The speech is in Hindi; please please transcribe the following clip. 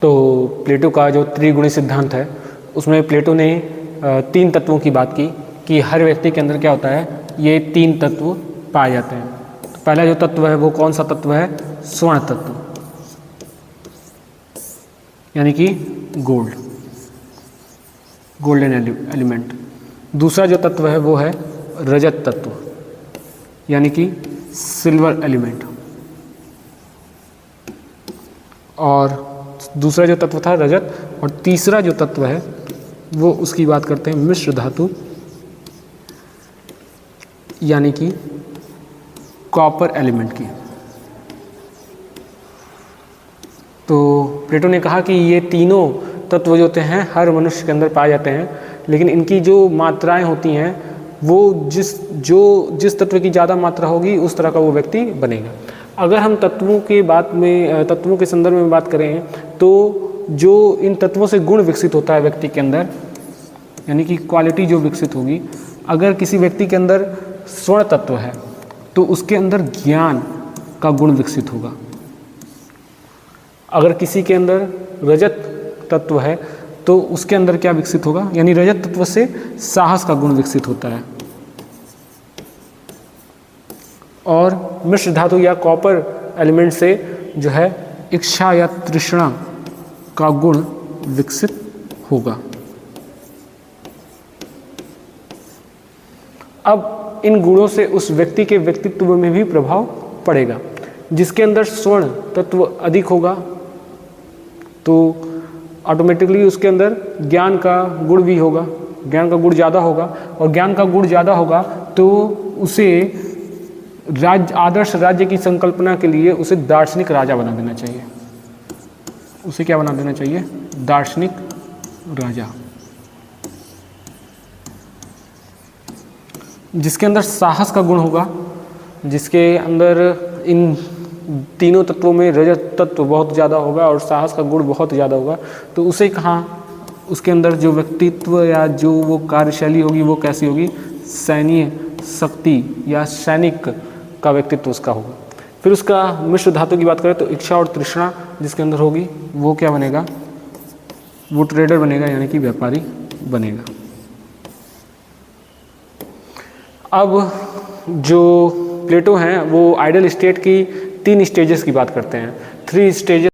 तो प्लेटो का जो त्रिगुणी सिद्धांत है उसमें प्लेटो ने 3 तत्वों की बात की कि हर व्यक्ति के अंदर क्या होता है, ये 3 तत्व पाए जाते हैं। तो पहला जो तत्व है वो कौन सा तत्व है, स्वर्ण तत्व, यानी कि गोल्डन एलिमेंट। दूसरा जो तत्व है वो है रजत तत्व, यानी कि सिल्वर एलिमेंट। और दूसरा जो तत्व था रजत, और तीसरा जो तत्व है वो उसकी बात करते हैं मिश्र धातु, यानी कि कॉपर एलिमेंट की। तो प्लेटो ने कहा कि ये तीनों तत्व जो होते हैं हर मनुष्य के अंदर पाए जाते हैं, लेकिन इनकी जो मात्राएं होती हैं वो जिस तत्व की ज़्यादा मात्रा होगी उस तरह का वो व्यक्ति बनेगा। अगर हम तत्वों के संदर्भ में बात करें तो जो इन तत्वों से गुण विकसित होता है व्यक्ति के अंदर, यानी कि क्वालिटी जो विकसित होगी, अगर किसी व्यक्ति के अंदर स्वर्ण तत्व है तो उसके अंदर ज्ञान का गुण विकसित होगा। अगर किसी के अंदर रजत तत्व है तो उसके अंदर क्या विकसित होगा, यानी रजत तत्व से साहस का गुण विकसित होता है। और मिश्र धातु या कॉपर एलिमेंट से जो है इच्छा या तृष्णा का गुण विकसित होगा। अब इन गुणों से उस व्यक्ति के व्यक्तित्व में भी प्रभाव पड़ेगा। जिसके अंदर स्वर्ण तत्व अधिक होगा तो ऑटोमेटिकली उसके अंदर ज्ञान का गुण भी होगा, ज्ञान का गुण ज़्यादा होगा, और ज्ञान का गुण ज़्यादा होगा तो उसे आदर्श राज्य की संकल्पना के लिए उसे दार्शनिक राजा बना देना चाहिए। उसे क्या बना देना चाहिए, दार्शनिक राजा। जिसके अंदर साहस का गुण होगा, जिसके अंदर इन तीनों तत्वों में रजत तत्व बहुत ज़्यादा होगा और साहस का गुण बहुत ज़्यादा होगा, तो उसे कहाँ, उसके अंदर जो व्यक्तित्व या जो वो कार्यशैली होगी वो कैसी होगी, सैन्य शक्ति या सैनिक का व्यक्तित्व उसका होगा। फिर उसका मिश्र धातु की बात करें तो इच्छा और तृष्णा जिसके अंदर होगी वो क्या बनेगा, वो ट्रेडर बनेगा, यानी कि व्यापारी बनेगा। अब जो प्लेटो हैं वो आइडियल स्टेट की 3 स्टेजेस की बात करते हैं, 3 स्टेजेस।